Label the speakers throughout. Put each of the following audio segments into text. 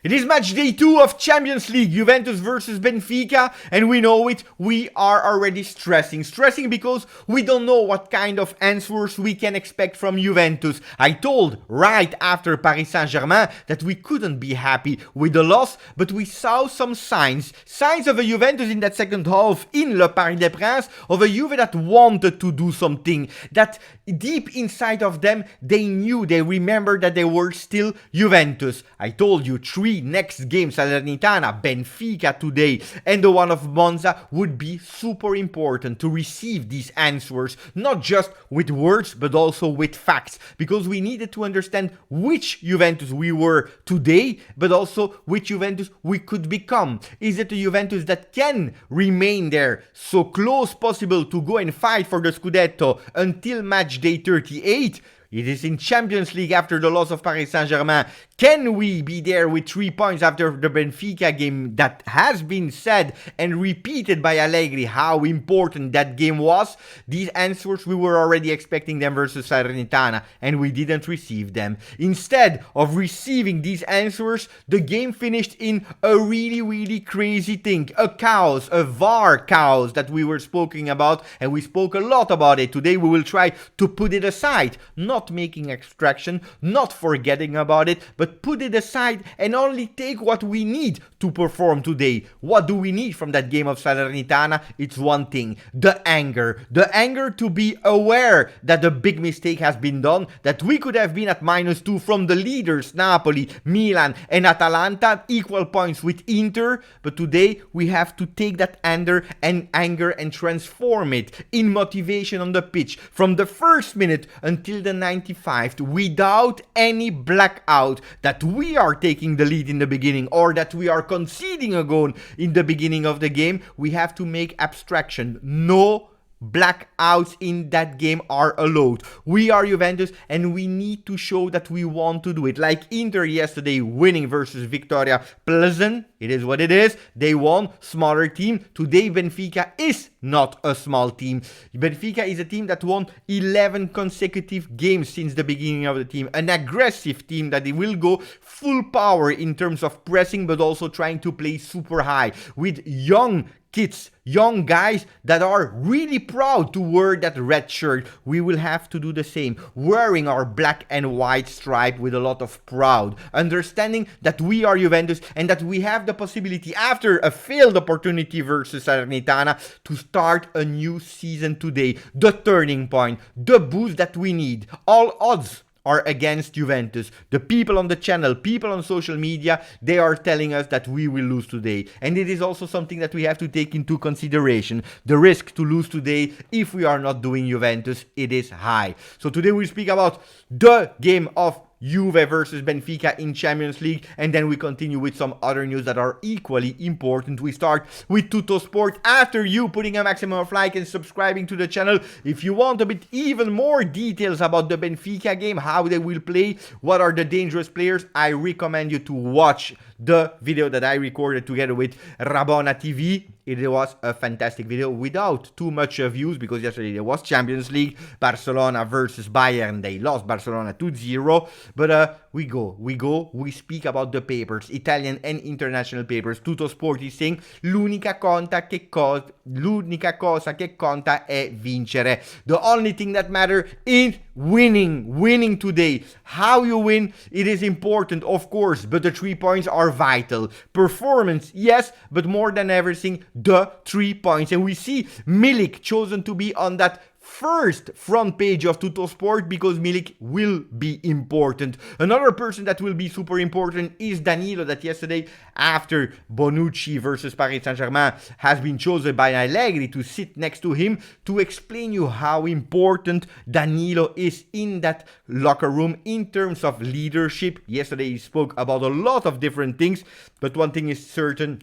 Speaker 1: It is match day 2 of Champions League, Juventus versus Benfica, and we know it, we are already stressing because we don't know what kind of answers we can expect from Juventus. I told right after Paris Saint-Germain that we couldn't be happy with the loss, but we saw some signs of a Juventus in that second half in Le Parc des Princes, of a Juve that wanted to do something, that deep inside of them, they knew, they remembered that they were still Juventus. I told you, 3 next games, Salernitana, Benfica today, and the one of Monza would be super important to receive these answers, not just with words, but also with facts, because we needed to understand which Juventus we were today, but also which Juventus we could become. Is it a Juventus that can remain there, so close possible to go and fight for the Scudetto until match day 38? It is in Champions League after the loss of Paris Saint-Germain. Can we be there with 3 points after the Benfica game? That has been said and repeated by Allegri how important that game was. These answers, we were already expecting them versus Salernitana, and we didn't receive them. Instead of receiving these answers, the game finished in a really crazy thing. A chaos, a VAR chaos that we were speaking about, and we spoke a lot about it. Today we will try to put it aside, not making extraction, not forgetting about it, but put it aside and only take what we need to perform today. What do we need from that game of Salernitana? It's one thing, the anger to be aware that a big mistake has been done, that we could have been at -2 from the leaders Napoli, Milan and Atalanta, equal points with Inter, but today we have to take that anger and transform it in motivation on the pitch from the first minute until the 95th, without any blackout that we are taking the lead in the beginning or that we are conceding a goal in the beginning of the game. We have to make abstraction. No blackouts in that game are allowed. We are Juventus and we need to show that we want to do it. Like Inter yesterday winning versus Victoria Pleasant. It is what it is. They won. Smaller team. Today Benfica is not a small team. Benfica is a team that won 11 consecutive games since the beginning of the team. An aggressive team that they will go full power in terms of pressing, but also trying to play super high with young kids, young guys that are really proud to wear that red shirt. We will have to do the same, wearing our black and white stripe with a lot of pride, understanding that we are Juventus and that we have the possibility, after a failed opportunity versus Salernitana, to start a new season today. The turning point, the boost that we need. All odds are against Juventus. The people on the channel, people on social media, they are telling us that we will lose today. And it is also something that we have to take into consideration. The risk to lose today, if we are not doing Juventus, it is high. So today we speak about the game of Juve versus Benfica in Champions League, and then we continue with some other news that are equally important. We start with Tuttosport after you putting a maximum of like and subscribing to the channel. If you want a bit even more details about the Benfica game, how they will play, what are the dangerous players, I recommend you to watch the video that I recorded together with Rabona TV. It was a fantastic video without too much views, because yesterday there was Champions League, Barcelona versus Bayern. They lost Barcelona 2-0, but we speak about the papers, Italian and international papers. Tuttosport is saying l'unica cosa che conta è vincere. The only thing that matters is winning today. How you win, it is important, of course, but the 3 points are vital. Performance, yes, but more than everything, the 3 points. And we see Milik chosen to be on that first front page of Tuttosport because Milik will be important. Another person that will be super important is Danilo, that yesterday, after Bonucci versus Paris Saint-Germain, has been chosen by Allegri to sit next to him to explain you how important Danilo is in that locker room in terms of leadership. Yesterday he spoke about a lot of different things, but one thing is certain: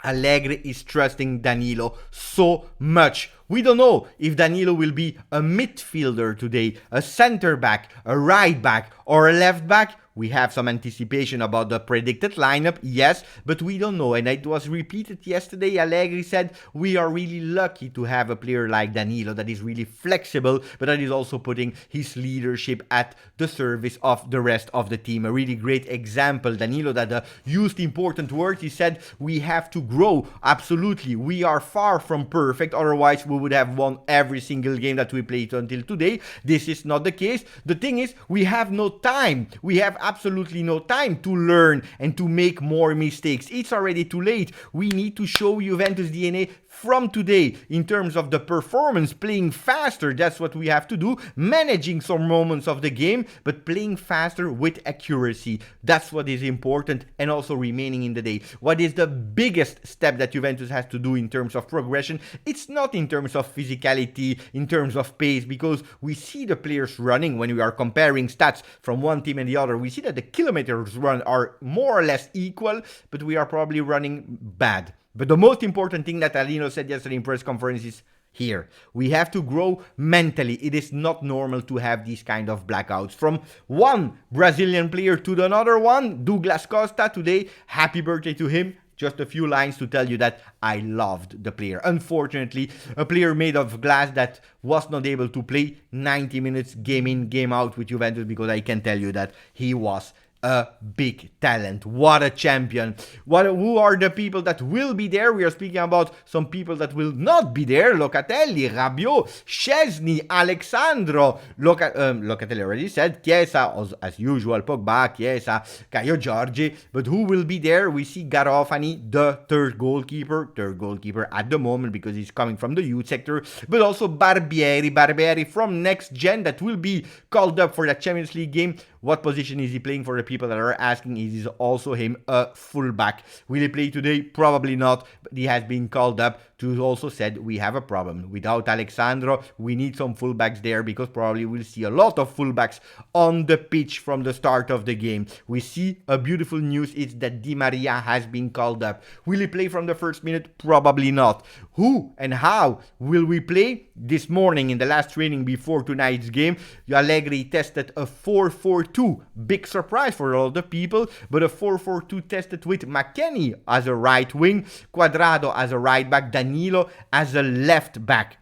Speaker 1: Allegri is trusting Danilo so much. We don't know if Danilo will be a midfielder today, a center back, a right back, or a left back. We have some anticipation about the predicted lineup, yes, but we don't know. And it was repeated yesterday. Allegri said we are really lucky to have a player like Danilo that is really flexible, but that is also putting his leadership at the service of the rest of the team. A really great example, Danilo, that used important words. He said we have to grow. Absolutely. We are far from perfect. Otherwise, we would have won every single game that we played until today. This is not the case. The thing is, we have no time. We have absolutely no time to learn and to make more mistakes. It's already too late. We need to show Juventus DNA from today in terms of the performance, playing faster. That's what we have to do, managing some moments of the game, but playing faster with accuracy. That's what is important, and also remaining in the day. What is the biggest step that Juventus has to do in terms of progression? It's not in terms of physicality, in terms of pace, because we see the players running. When we are comparing stats from one team and the other, we see that the kilometers run are more or less equal, but we are probably running bad. But the most important thing that Danilo said yesterday in press conference is here. We have to grow mentally. It is not normal to have these kind of blackouts. From one Brazilian player to another one, Douglas Costa today, happy birthday to him. Just a few lines to tell you that I loved the player. Unfortunately, a player made of glass that was not able to play 90 minutes game in, game out with Juventus, because I can tell you that he was a big talent. What a champion. Who are the people that will be there? We are speaking about some people that will not be there. Locatelli, Rabiot, Szczesny, Alexandro. Locatelli already said. Chiesa, as usual. Pogba, Chiesa, Caio Jorge. But who will be there? We see Garofani, the third goalkeeper at the moment, because he's coming from the youth sector. But also Barbieri from next gen, that will be called up for the Champions League game. What position is he playing? For the people that are asking, is also him a fullback? Will he play today? Probably not, but he has been called up to also said we have a problem. Without Alexandro, we need some fullbacks there, because probably we'll see a lot of fullbacks on the pitch from the start of the game. We see a beautiful news, it's that Di Maria has been called up. Will he play from the first minute? Probably not. Who and how will we play? This morning in the last training before tonight's game, Allegri tested a 4-4-2. Big surprise for all the people, but a 4-4-2 tested with McKennie as a right wing, Cuadrado as a right back, Danilo as a left back.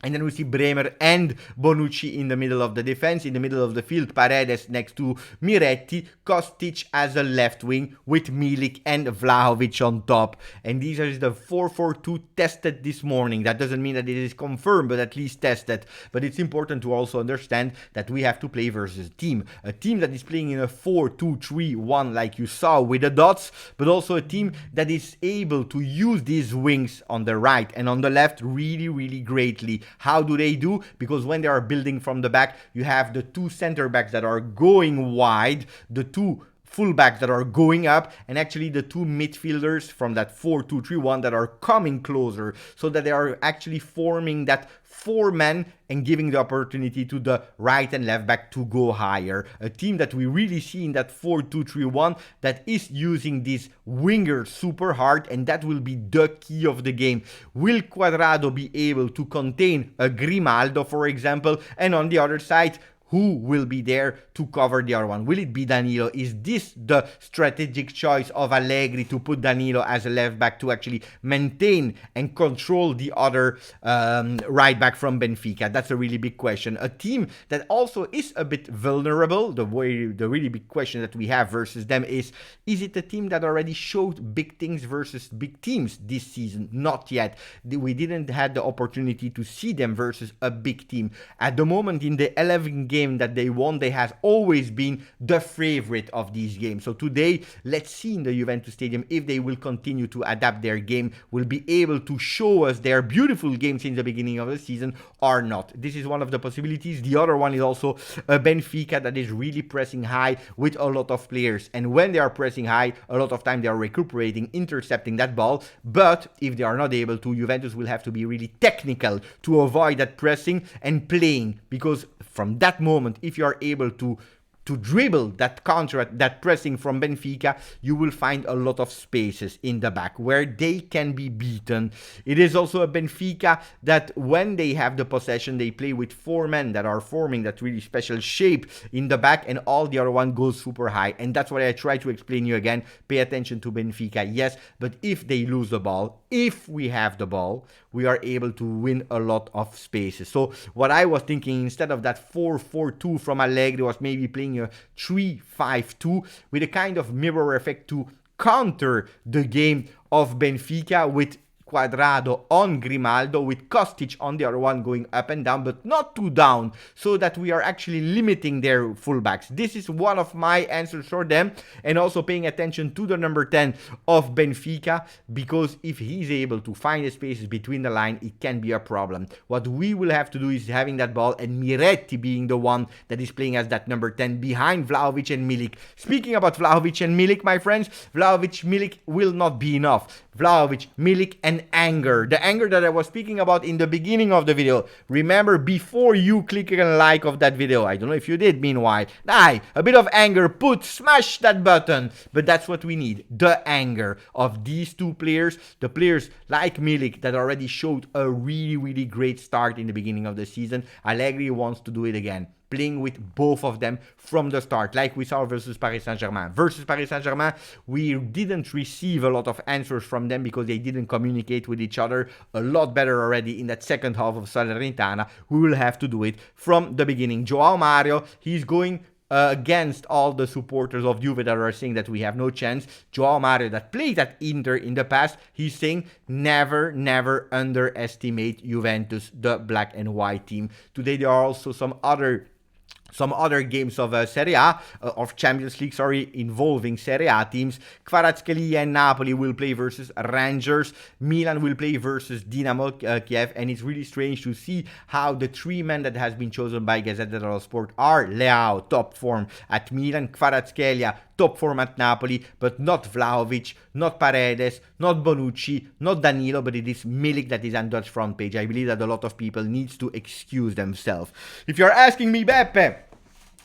Speaker 1: And then we see Bremer and Bonucci in the middle of the defense. In the middle of the field, Paredes next to Miretti, Kostic as a left wing with Milik and Vlahovic on top. And these are the 4-4-2 tested this morning. That doesn't mean that it is confirmed, but at least tested. But it's important to also understand that we have to play versus a team that is playing in a 4-2-3-1 like you saw with the dots, but also a team that is able to use these wings on the right and on the left really, really greatly. How do they do? Because when they are building from the back, you have the two center backs that are going wide, the two fullbacks that are going up, and actually the two midfielders from that 4-2-3-1 that are coming closer, so that they are actually forming that four-man and giving the opportunity to the right and left back to go higher. A team that we really see in that 4-2-3-1 that is using these wingers super hard, and that will be the key of the game. Will Cuadrado be able to contain a Grimaldo, for example, and on the other side, who will be there to cover the other one? Will it be Danilo? Is this the strategic choice of Allegri to put Danilo as a left back to actually maintain and control the other right back from Benfica? That's a really big question. A team that also is a bit vulnerable. The really big question that we have versus them is it a team that already showed big things versus big teams this season? Not yet. We didn't have the opportunity to see them versus a big team. At the moment, in the 11 games that they won, they has always been the favorite of these games. So today, let's see in the Juventus Stadium if they will continue to adapt their game, will be able to show us their beautiful game since the beginning of the season or not. This is one of the possibilities. The other one is also a Benfica that is really pressing high with a lot of players. And when they are pressing high, a lot of time they are recuperating, intercepting that ball. But if they are not able to, Juventus will have to be really technical to avoid that pressing and playing, because from that moment, if you are able to to dribble that counter, that pressing from Benfica, you will find a lot of spaces in the back where they can be beaten. It is also a Benfica that when they have the possession, they play with 4 men that are forming that really special shape in the back, and all the other one goes super high. And that's what I try to explain you again. Pay attention to Benfica, yes, but if they lose the ball, if we have the ball, we are able to win a lot of spaces. So what I was thinking, instead of that 4-4-2 from Allegri, was maybe playing a 3-5-2 with a kind of mirror effect to counter the game of Benfica, with Cuadrado on Grimaldo, with Kostic on the other one going up and down, but not too down, so that we are actually limiting their fullbacks. This is one of my answers for them, and also paying attention to the number 10 of Benfica, because if he's able to find the spaces between the line, it can be a problem. What we will have to do is having that ball, and Miretti being the one that is playing as that number 10 behind Vlahovic and Milik. Speaking about Vlahovic and Milik, my friends, Vlahovic, Milik will not be enough. Vlahovic, Milik, and anger. The anger that I was speaking about in the beginning of the video. Remember, before you click a like of that video, I don't know if you did, meanwhile, a bit of anger, smash that button. But that's what we need, the anger of these two players, the players like Milik that already showed a really great start in the beginning of the season. Allegri wants to do it again, playing with both of them from the start, like we saw versus Paris Saint-Germain. Versus Paris Saint-Germain, we didn't receive a lot of answers from them because they didn't communicate with each other a lot better already in that second half of Salernitana. We will have to do it from the beginning. Joao Mario, he's going against all the supporters of Juve that are saying that we have no chance. Joao Mario, that played at Inter in the past, he's saying never underestimate Juventus, the black and white team. Today there are also some other games of Serie A, of Champions League, involving Serie A teams. Kvaratskhelia and Napoli will play versus Rangers. Milan will play versus Dynamo Kiev. And it's really strange to see how the 3 men that has been chosen by Gazzetta dello Sport are Leao, top form at Milan, Kvaratskhelia, top form at Napoli, but not Vlahovic, not Paredes, not Bonucci, not Danilo, but it is Milik that is on Dutch front page. I believe that a lot of people needs to excuse themselves. If you're asking me, Beppe,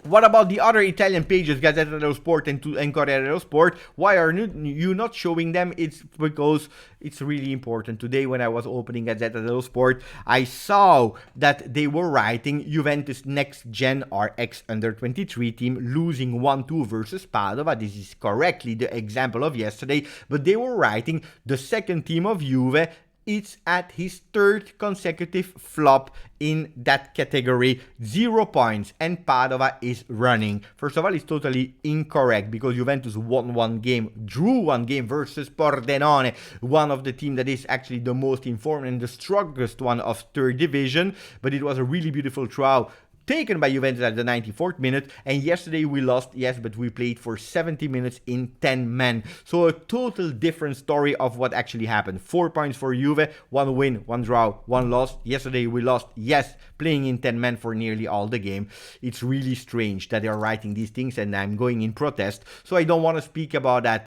Speaker 1: what about the other Italian pages, Gazzetta dello Sport and Corriere dello Sport? Why are you not showing them? It's because it's really important. Today, when I was opening Gazzetta dello Sport, I saw that they were writing Juventus Next Gen RX Under 23 team losing 1-2 versus Padova. This is correctly the example of yesterday, but they were writing the second team of Juve. It's at his 3rd consecutive flop in that category, 0 points, and Padova is running. First of all, it's totally incorrect because Juventus won 1 game, drew 1 game versus Pordenone, one of the team that is actually the most informed and the strongest one of 3rd division, but it was a really beautiful throw taken by Juventus at the 94th minute, and yesterday we lost, yes, but we played for 70 minutes in 10 men. So a total different story of what actually happened. 4 points for Juve, 1 win, 1 draw, 1 loss. Yesterday we lost, yes, playing in 10 men for nearly all the game. It's really strange that they are writing these things, and I'm going in protest, so I don't want to speak about that.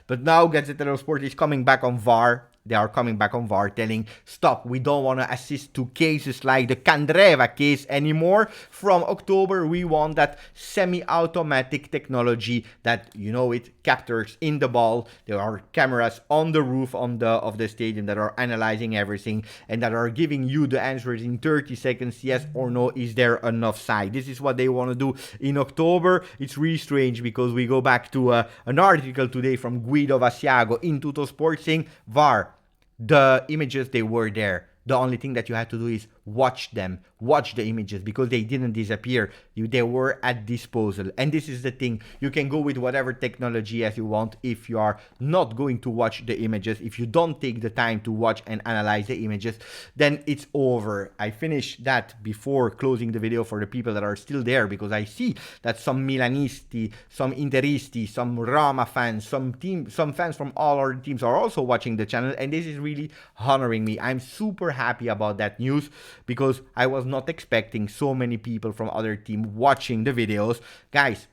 Speaker 1: But now Gazzetta dello Sport is coming back on VAR. They are coming back on VAR telling, stop, we don't want to assist to cases like the Candreva case anymore. From October, we want that semi-automatic technology that, you know, it captures in the ball. There are cameras on the roof of the stadium that are analyzing everything and that are giving you the answers in 30 seconds, yes or no, is there enough side? This is what they want to do in October. It's really strange because we go back to an article today from Guido Vassiago in Tuttosport saying, VAR, the images, they were there. The only thing that you had to do is watch them, watch the images, because they didn't disappear. They were at disposal. And this is the thing. You can go with whatever technology as you want. If you are not going to watch the images, if you don't take the time to watch and analyze the images, then it's over. I finished that before closing the video for the people that are still there, because I see that some Milanisti, some Interisti, some Roma fans, some fans from all other teams are also watching the channel, and this is really honoring me. I'm super happy about that news, because I was not expecting so many people from other teams watching the videos. Guys,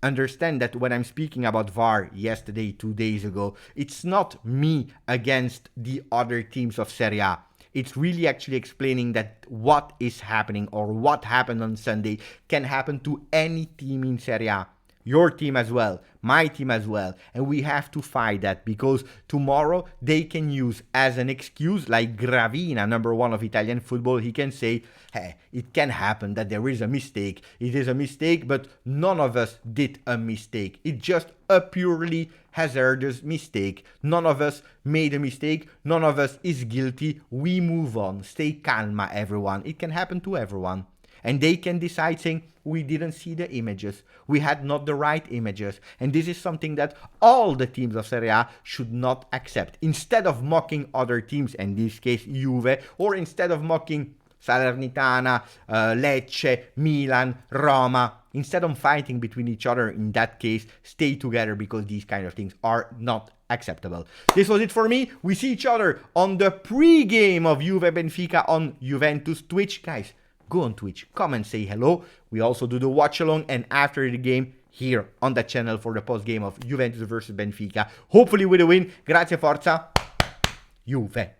Speaker 1: understand that when I'm speaking about VAR yesterday, 2 days ago, it's not me against the other teams of Serie A. It's really actually explaining that what is happening or what happened on Sunday can happen to any team in Serie A. Your team as well, my team as well. And we have to fight that, because tomorrow they can use as an excuse, like Gravina, number one of Italian football, he can say, hey, it can happen that there is a mistake. It is a mistake, but none of us did a mistake. It's just a purely hazardous mistake. None of us made a mistake. None of us is guilty. We move on. Stay calma, everyone. It can happen to everyone. And they can decide saying, we didn't see the images. We had not the right images. And this is something that all the teams of Serie A should not accept. Instead of mocking other teams, in this case Juve, or instead of mocking Salernitana, Lecce, Milan, Roma, instead of fighting between each other, in that case, stay together, because these kind of things are not acceptable. This was it for me. We see each other on the pre-game of Juve Benfica on Juventus Twitch. Guys, go on Twitch, come and say hello. We also do the watch along, and after the game here on the channel for the post game of Juventus versus Benfica, hopefully with a win. Grazie, forza, Juve.